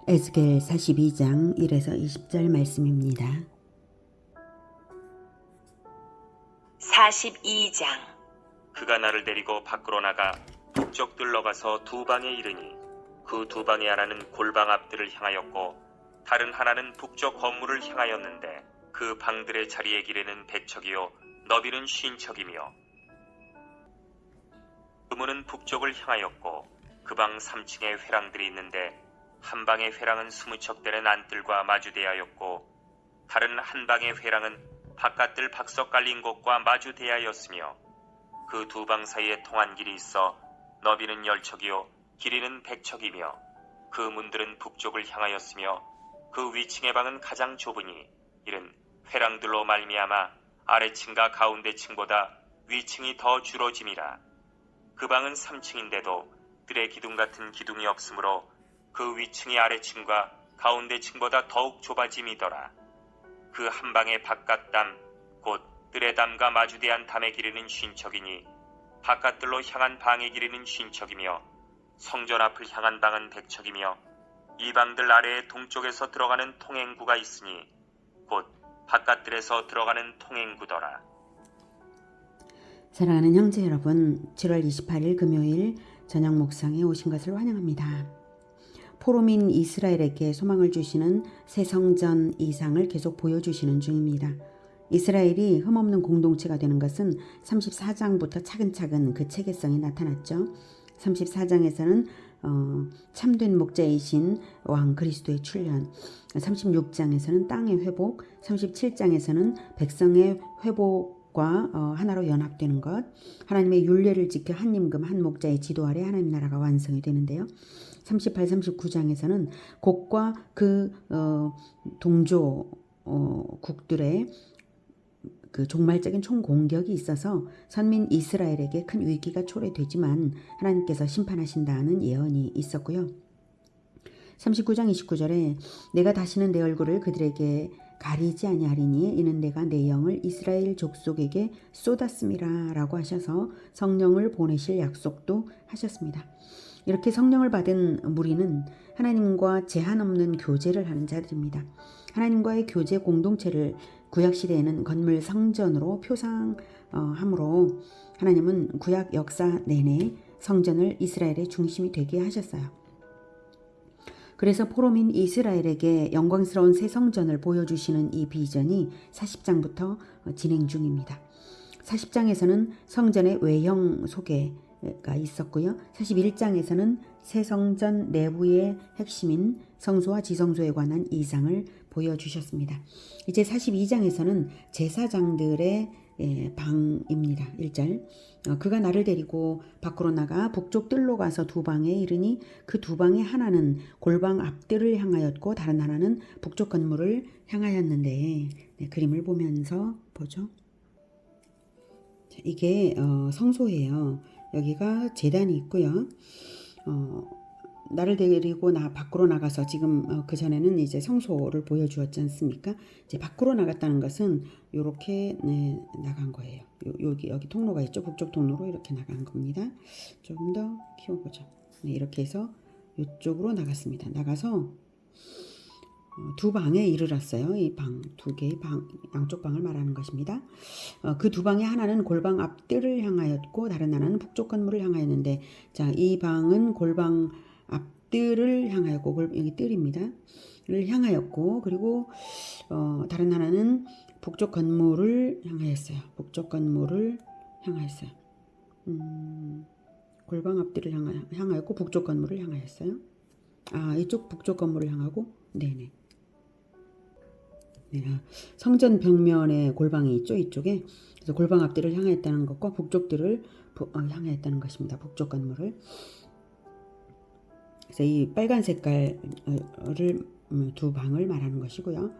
에스겔 42장 1에서 20절 말씀입니다. 42장. 그가 나를 데리고 밖으로 나가 북쪽 들러가서 두 방에 이르니 그 두 방의 하나는 골방 앞들을 향하였고 다른 하나는 북쪽 건물을 향하였는데 그 방들의 자리의 길이는 100척이요 너비는 50척이며 그 문은 북쪽을 향하였고 그 방 3층에 회랑들이 있는데 한 방의 회랑은 20척 되는 안뜰과 마주대하였고 다른 한 방의 회랑은 바깥들 박석 깔린 곳과 마주대하였으며 그 두 방 사이에 통한 길이 있어 너비는 10척이요 길이는 100척이며 그 문들은 북쪽을 향하였으며 그 위층의 방은 가장 좁으니 이는 회랑들로 말미암아 아래층과 가운데층보다 위층이 더 줄어짐이라. 그 방은 3층인데도 뜰의 기둥 같은 기둥이 없으므로 그 위층이 아래층과 가운데층보다 더욱 좁아짐이더라. 그 한 방의 바깥 담 곧 뜰의 담과 마주대한 담의 길이는 50척이니 바깥들로 향한 방의 길이는 50척이며 성전 앞을 향한 방은 100척이며 이 방들 아래에 동쪽에서 들어가는 통행구가 있으니 곧 바깥들에서 들어가는 통행구더라. 사랑하는 형제 여러분, 7월 28일 금요일 저녁 묵상에 오신 것을 환영합니다. 포로민 이스라엘에게 소망을 주시는 새 성전 이상을 계속 보여주시는 중입니다. 이스라엘이 흠없는 공동체가 되는 것은 34장부터 차근차근 그 체계성이 나타났죠. 34장에서는 참된 목자이신 왕 그리스도의 출현, 36장에서는 땅의 회복, 37장에서는 백성의 회복과 하나로 연합되는 것, 하나님의 율례를 지켜 한 임금 한 목자의 지도 아래 하나님 나라가 완성이 되는데요. 38, 39장에서는 곡과 그 동조국들의 그 종말적인 총공격이 있어서 선민 이스라엘에게 큰 위기가 초래되지만 하나님께서 심판하신다는 예언이 있었고요. 39장 29절에 내가 다시는 내 얼굴을 그들에게 가리지 아니하리니 이는 내가 내 영을 이스라엘 족속에게 쏟았음이라 라고 하셔서 성령을 보내실 약속도 하셨습니다. 이렇게 성령을 받은 무리는 하나님과 제한 없는 교제를 하는 자들입니다. 하나님과의 교제 공동체를 구약시대에는 건물 성전으로 표상함으로 하나님은 구약 역사 내내 성전을 이스라엘의 중심이 되게 하셨어요. 그래서 포로민 이스라엘에게 영광스러운 새 성전을 보여주시는 이 비전이 40장부터 진행 중입니다. 40장에서는 성전의 외형 소개가 있었고요. 41장에서는 새 성전 내부의 핵심인 성소와 지성소에 관한 이상을 보여주셨습니다. 이제 42장에서는 제사장들의 방입니다. 1절 그가 나를 데리고 밖으로 나가 북쪽 뜰로 가서 두 방에 이르니 그 두 방의 하나는 골방 앞뜰을 향하였고 다른 하나는 북쪽 건물을 향하였는데 그림을 보면서 보죠. 이게 성소예요. 여기가 제단이 있고요. 나를 데리고 밖으로 나가서 지금 그 전에는 이제 성소를 보여주었지 않습니까? 이제 밖으로 나갔다는 것은 이렇게 나간 거예요. 여기 통로가 있죠. 북쪽 통로로 이렇게 나간 겁니다. 조금 더 키워보죠. 이렇게 해서 이쪽으로 나갔습니다. 나가서 두 방에 이르렀어요. 이 방, 두 개의 방, 양쪽 방을 말하는 것입니다. 그 두 방의 하나는 골방 앞뜰을 향하였고 다른 하나는 북쪽 건물을 향하였는데, 자, 이 방은 골방 앞뜰을 향하였고, 여기 뜰입니다. 를 향하였고, 그리고 다른 하나는 북쪽 건물을 향하였어요. 북쪽 건물을 향하였어요. 골방 앞뜰을 향하였고 북쪽 건물을 향하였어요. 아, 이쪽 북쪽 건물을 향하고, 네네. 성전 벽면에 골방이 있죠, 이쪽에. 그래서 골방 앞뜰을 향하였다는 것과 북쪽 뜰을 향하였다는 것입니다. 북쪽 건물을. 그래서 이 빨간 색깔을 두 방을 말하는 것이고요.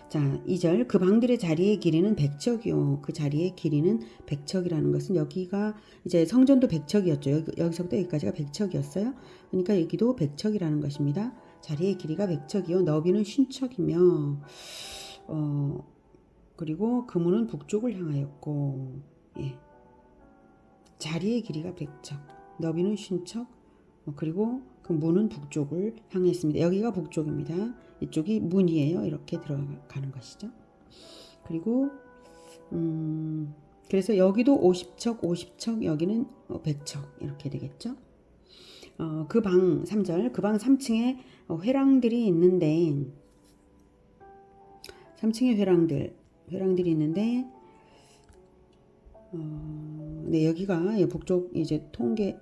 자, 2절 그 방들의 자리의 길이는 100척이요. 그 자리의 길이는 100척이라는 것은 여기가 이제 성전도 100척이었죠. 여기서부터 여기까지가 100척이었어요. 그러니까 여기도 100척이라는 것입니다. 자리의 길이가 100척이요. 너비는 50척이며 그리고 그 문은 북쪽을 향하였고, 예. 자리의 길이가 100척, 너비는 50척, 그리고 그 문은 북쪽을 향해 있습니다. 여기가 북쪽입니다. 이쪽이 문이에요. 이렇게 들어가는 것이죠. 그리고 그래서 여기도 50척, 50척, 여기는 100척 이렇게 되겠죠. 그 방 3절, 그 방 3층에 회랑들이 있는데 3층에 회랑들이 있는데 네, 여기가 북쪽 이제 통계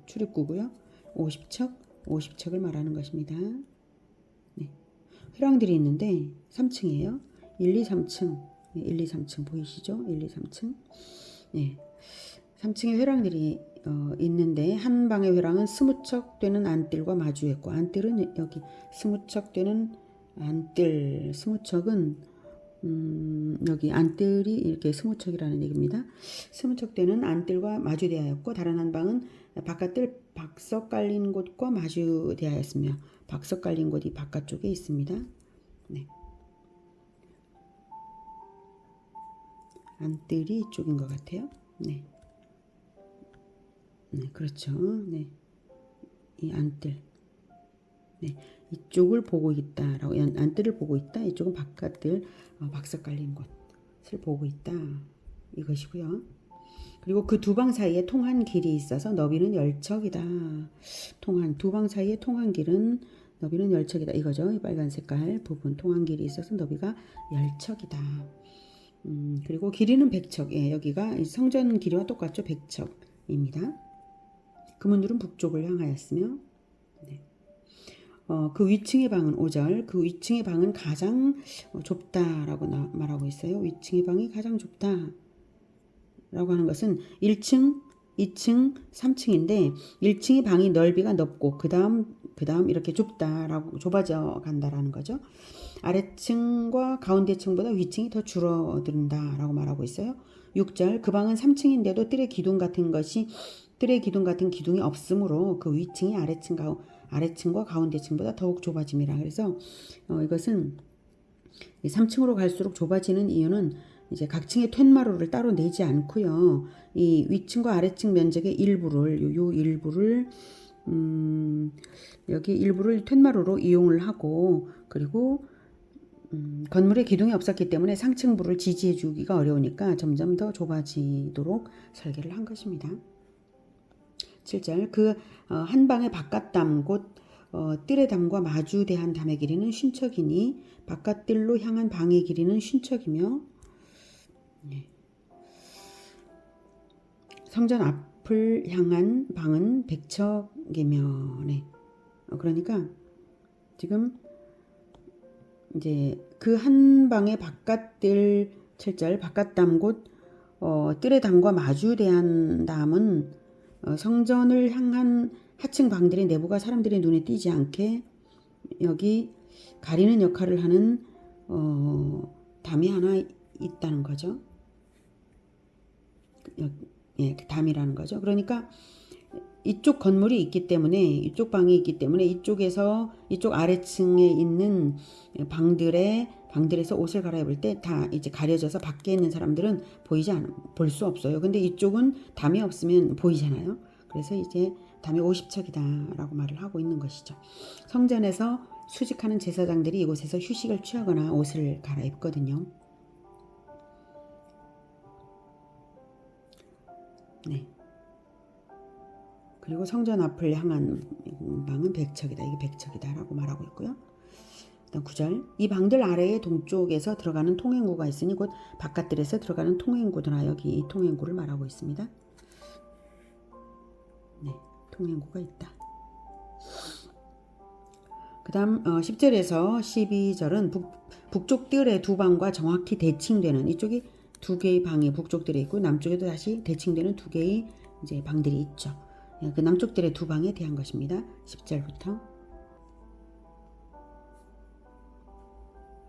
출입구고요. 50척을 말하는 것입니다. 네. 회랑들이 있는데 3층이에요. 1, 2, 3층. 1, 2, 3층 보이시죠? 1, 2, 3층. 네. 3층에 회랑들이 있는데 한 방의 회랑은 20척 되는 안뜰과 마주했고, 안뜰은 여기 20척 되는 안뜰, 20척은 여기 안뜰이 이렇게 20척이라는 얘기입니다. 20척 되는 안뜰과 마주대하였고, 다른 한 방은 바깥뜰 박석 깔린 곳과 마주대하였으며, 박석 깔린 곳이 바깥쪽에 있습니다. 네. 안뜰이 이쪽인 것 같아요. 네. 네, 그렇죠. 네. 이 안뜰. 네. 이쪽을 보고 있다라고, 안뜰을 보고 있다. 이쪽은 바깥뜰 박석 깔린 곳을 보고 있다. 이것이고요. 그리고 그 두 방 사이에 통한 길이 있어서 너비는 10척이다. 두 방 사이에 통한 길은 너비는 10척이다. 이거죠. 이 빨간 색깔 부분 통한 길이 있어서 너비가 10척이다. 그리고 길이는 100척. 예, 여기가 성전 길이와 똑같죠. 100척입니다. 그 문들은 북쪽을 향하였으며, 네. 그 위층의 방은 5절, 그 위층의 방은 가장 좁다라고 말하고 있어요. 위층의 방이 가장 좁다라고 하는 것은 1층, 2층, 3층인데 1층의 방이 넓이가 넓고 그 다음 이렇게 좁아져 간다라는 거죠. 아래층과 가운데층보다 위층이 더 줄어든다라고 말하고 있어요. 6절, 그 방은 3층인데도 뜰의 기둥 같은 기둥이 없으므로 그 위층이 아래층과 가운데층보다 더욱 좁아짐이라. 그래서 이것은 3층으로 갈수록 좁아지는 이유는 이제 각 층의 툇마루를 따로 내지 않고요. 이 위층과 아래층 면적의 일부를 여기 일부를 툇마루로 이용을 하고, 그리고 건물에 기둥이 없었기 때문에 상층부를 지지해 주기가 어려우니까 점점 더 좁아지도록 설계를 한 것입니다. 7절, 그 한 방의 바깥담 곧 뜰의 담과 마주대한 담의 길이는 50척이니 바깥뜰로 향한 방의 길이는 50척이며, 네. 성전 앞을 향한 방은 100척이며, 네. 그러니까 지금 이제 그 한 방의 바깥뜰 7절, 바깥담 곧 뜰의 담과 마주대한 담은 성전을 향한 하층 방들의 내부가 사람들의 눈에 띄지 않게 여기 가리는 역할을 하는 담이 하나 있다는 거죠. 예, 담이라는 거죠. 그러니까 이쪽 건물이 있기 때문에, 이쪽 방이 있기 때문에 이쪽 아래층에 있는 방들에서 옷을 갈아입을 때 다 이제 가려져서 밖에 있는 사람들은 볼 수 없어요. 근데 이쪽은 담이 없으면 보이잖아요. 그래서 이제 담이 50척이다라고 말을 하고 있는 것이죠. 성전에서 수직하는 제사장들이 이곳에서 휴식을 취하거나 옷을 갈아입거든요. 네. 그리고 성전 앞을 향한 방은 100척이다. 이게 100척이다라고 말하고 있고요. 일단 9절, 이 방들 아래에 동쪽에서 들어가는 통행구가 있으니 곧 바깥들에서 들어가는 통행구더라. 여기 이 통행구를 말하고 있습니다. 네, 통행구가 있다. 그 다음 10절에서 12절은 북쪽 뜰의 두 방과 정확히 대칭되는, 이쪽이 두 개의 방이 북쪽 뜰에 있고 남쪽에도 다시 대칭되는 두 개의 이제 방들이 있죠. 그 남쪽 뜰의 두 방에 대한 것입니다. 10절부터.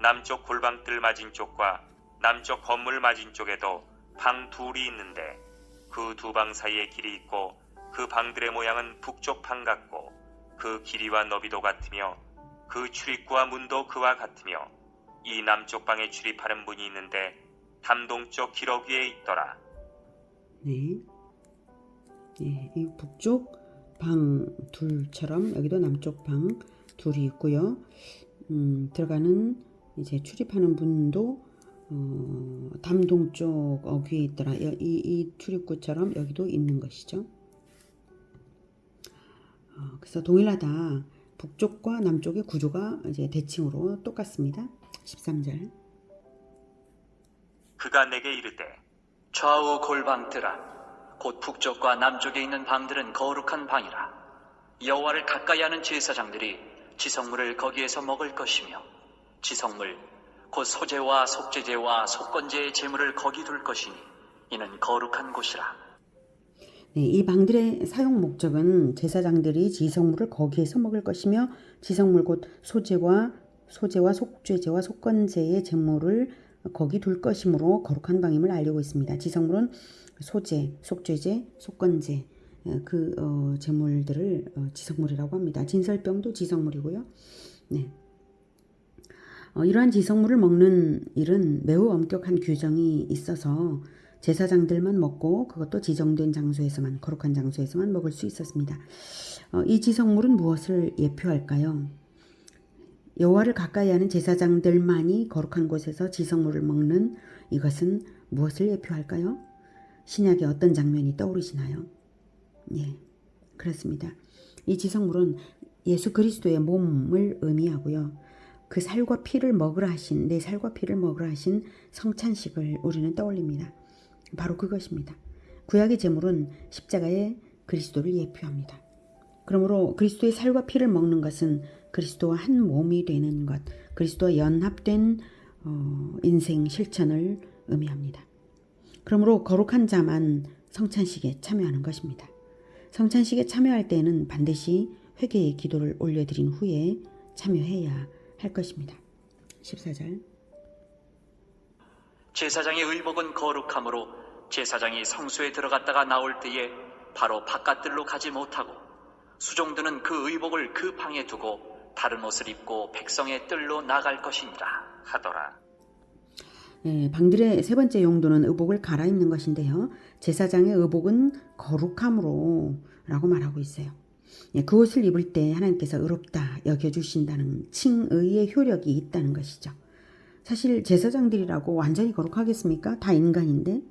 남쪽 골방뜰 맞은 쪽과 남쪽 건물 맞은 쪽에도 방 둘이 있는데 그 두 방 사이에 길이 있고 그 방들의 모양은 북쪽 방 같고 그 길이와 너비도 같으며 그 출입구와 문도 그와 같으며 이 남쪽 방에 출입하는 문이 있는데 담동쪽 기럭 위에 있더라. 네. 예, 이 북쪽 방 둘처럼 여기도 남쪽 방 둘이 있고요. 들어가는 이제 출입하는 문도 담동쪽 어귀에 있더라. 이 출입구처럼 여기도 있는 것이죠. 그래서 동일하다. 북쪽과 남쪽의 구조가 이제 대칭으로 똑같습니다. 13절. 그가 내게 이르되 좌우 골방들아 곧 북쪽과 남쪽에 있는 방들은 거룩한 방이라. 여호와를 가까이 하는 제사장들이 지성물을 거기에서 먹을 것이며 지성물 곧 소제와 속죄제와 속건제의 제물을 거기 둘 것이니 이는 거룩한 곳이라. 네, 이 방들의 사용 목적은 제사장들이 지성물을 거기에서 먹을 것이며 지성물 곧 소제와 속죄제와 속건제의 제물을 거기 둘 것이므로 거룩한 방임을 알리고 있습니다. 지성물은 소제, 속죄제, 속건제 제물들을 지성물이라고 합니다. 진설병도 지성물이고요. 네. 이러한 지성물을 먹는 일은 매우 엄격한 규정이 있어서 제사장들만 먹고 그것도 지정된 장소에서만 거룩한 장소에서만 먹을 수 있었습니다. 이 지성물은 무엇을 예표할까요? 여호와를 가까이 하는 제사장들만이 거룩한 곳에서 지성물을 먹는 이것은 무엇을 예표할까요? 신약의 어떤 장면이 떠오르시나요? 예, 그렇습니다. 이 지성물은 예수 그리스도의 몸을 의미하고요. 그 살과 피를 먹으라 하신 내 살과 피를 먹으라 하신 성찬식을 우리는 떠올립니다. 바로 그것입니다. 구약의 제물은 십자가의 그리스도를 예표합니다. 그러므로 그리스도의 살과 피를 먹는 것은 그리스도와 한 몸이 되는 것, 그리스도와 연합된 인생 실천을 의미합니다. 그러므로 거룩한 자만 성찬식에 참여하는 것입니다. 성찬식에 참여할 때에는 반드시 회개의 기도를 올려드린 후에 참여해야 할 것입니다. 14절. 제사장의 의복은 거룩함으로 제사장이 성소에 들어갔다가 나올 때에 바로 바깥들로 가지 못하고 수종들은 그 의복을 그 방에 두고 다른 옷을 입고 백성의 뜰로 나갈 것이니라 하더라. 네, 방들의 세 번째 용도는 의복을 갈아입는 것인데요. 제사장의 의복은 거룩함으로 라고 말하고 있어요. 그 옷을 입을 때 하나님께서 의롭다 여겨주신다는 칭의의 효력이 있다는 것이죠. 사실 제사장들이라고 완전히 거룩하겠습니까? 다 인간인데.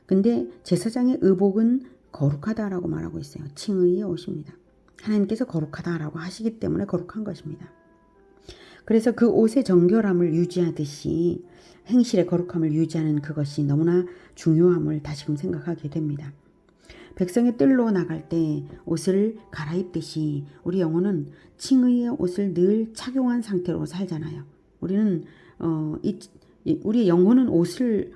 근데 제사장의 의복은 거룩하다라고 말하고 있어요. 칭의의 옷입니다. 하나님께서 거룩하다라고 하시기 때문에 거룩한 것입니다. 그래서 그 옷의 정결함을 유지하듯이 행실의 거룩함을 유지하는 그것이 너무나 중요함을 다시금 생각하게 됩니다. 백성의 뜰로 나갈 때 옷을 갈아입듯이 우리 영혼은 칭의의 옷을 늘 착용한 상태로 살잖아요. 우리는 우리 영혼은 옷을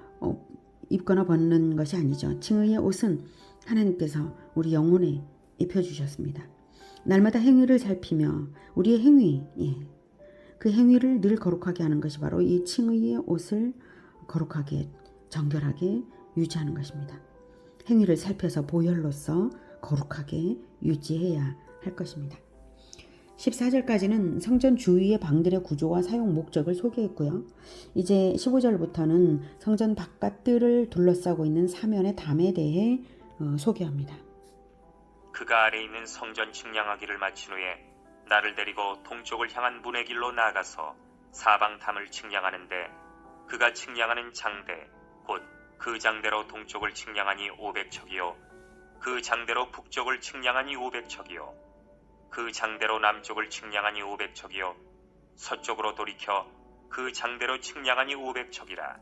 입거나 벗는 것이 아니죠. 칭의의 옷은 하나님께서 우리 영혼에 입혀주셨습니다. 날마다 행위를 살피며 우리의 행위, 그 행위를 늘 거룩하게 하는 것이 바로 이 칭의의 옷을 거룩하게 정결하게 유지하는 것입니다. 행위를 살펴서 보혈로서 거룩하게 유지해야 할 것입니다. 14절까지는 성전 주위의 방들의 구조와 사용 목적을 소개했고요. 이제 15절부터는 성전 바깥들을 둘러싸고 있는 사면의 담에 대해 소개합니다. 그가 아래 있는 성전 측량하기를 마친 후에 나를 데리고 동쪽을 향한 문의 길로 나아가서 사방 담을 측량하는데 그가 측량하는 장대 곧 그 장대로 동쪽을 측량하니 500척이요 그 장대로 북쪽을 측량하니 500척이요 그 장대로 남쪽을 측량하니 500척이요 서쪽으로 돌이켜 그 장대로 측량하니 500척이라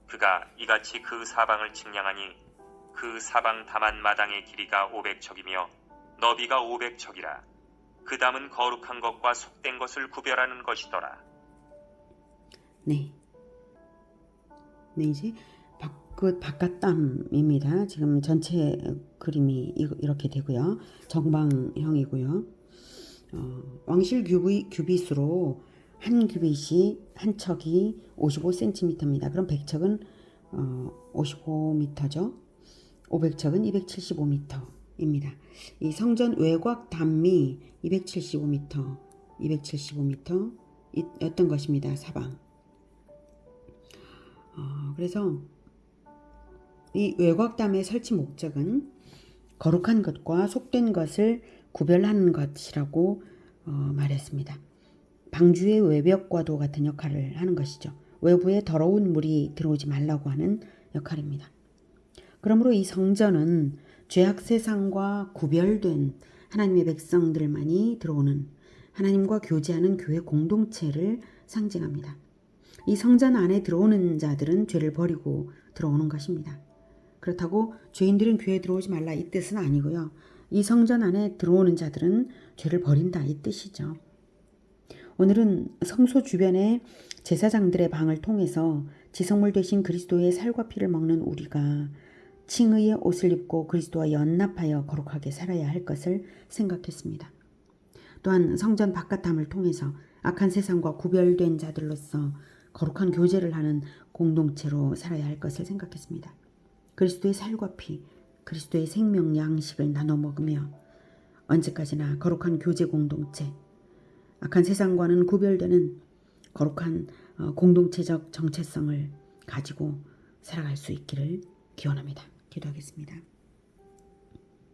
그가 이같이 그 사방을 측량하니 그 사방 담한 마당의 길이가 500척이며 너비가 500척이라 그 담은 거룩한 것과 속된 것을 구별하는 것이더라. 네, 이제 바깥담입니다. 지금 전체 그림이 이렇게 되고요. 정방형이고요. 왕실 규빗으로 한 규빗이 한 척이 55cm입니다. 그럼 100척은 55m죠. 500척은 275m입니다. 이 성전 외곽 담이 275m 였던 것입니다. 사방. 그래서 이 외곽담의 설치 목적은 거룩한 것과 속된 것을 구별하는 것이라고 말했습니다. 방주의 외벽과도 같은 역할을 하는 것이죠. 외부에 더러운 물이 들어오지 말라고 하는 역할입니다. 그러므로 이 성전은 죄악 세상과 구별된 하나님의 백성들만이 들어오는 하나님과 교제하는 교회 공동체를 상징합니다. 이 성전 안에 들어오는 자들은 죄를 버리고 들어오는 것입니다. 그렇다고 죄인들은 교회에 들어오지 말라 이 뜻은 아니고요. 이 성전 안에 들어오는 자들은 죄를 버린다 이 뜻이죠. 오늘은 성소 주변의 제사장들의 방을 통해서 지성물 되신 그리스도의 살과 피를 먹는 우리가 칭의의 옷을 입고 그리스도와 연합하여 거룩하게 살아야 할 것을 생각했습니다. 또한 성전 바깥함을 통해서 악한 세상과 구별된 자들로서 거룩한 교제를 하는 공동체로 살아야 할 것을 생각했습니다. 그리스도의 살과 피, 그리스도의 생명 양식을 나눠 먹으며 언제까지나 거룩한 교제 공동체, 악한 세상과는 구별되는 거룩한 공동체적 정체성을 가지고 살아갈 수 있기를 기원합니다. 기도하겠습니다.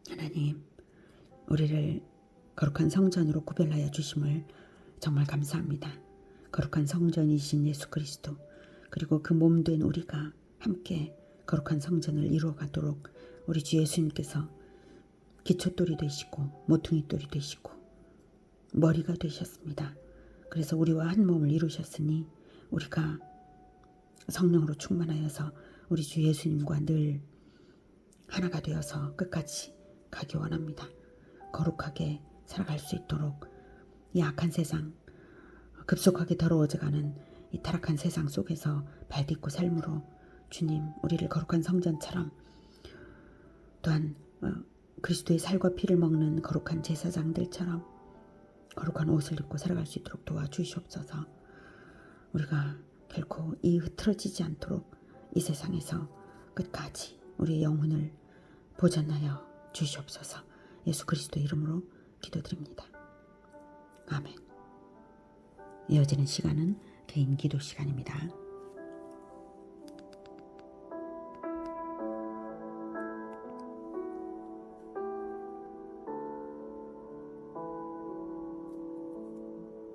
하나님, 우리를 거룩한 성전으로 구별하여 주심을 정말 감사합니다. 거룩한 성전이신 예수 그리스도, 그리고 그 몸된 우리가 함께 거룩한 성전을 이루어가도록 우리 주 예수님께서 기초돌이 되시고 모퉁이돌이 되시고 머리가 되셨습니다. 그래서 우리와 한 몸을 이루셨으니 우리가 성령으로 충만하여서 우리 주 예수님과 늘 하나가 되어서 끝까지 가기 원합니다. 거룩하게 살아갈 수 있도록 이 악한 세상, 급속하게 더러워져가는 이 타락한 세상 속에서 발딛고 삶으로 주님, 우리를 거룩한 성전처럼 또한 그리스도의 살과 피를 먹는 거룩한 제사장들처럼 거룩한 옷을 입고 살아갈 수 있도록 도와주시옵소서. 우리가 결코 이 흐트러지지 않도록 이 세상에서 끝까지 우리의 영혼을 보존하여 주시옵소서. 예수 그리스도의 이름으로 기도드립니다. 아멘. 이어지는 시간은 개인 기도 시간입니다.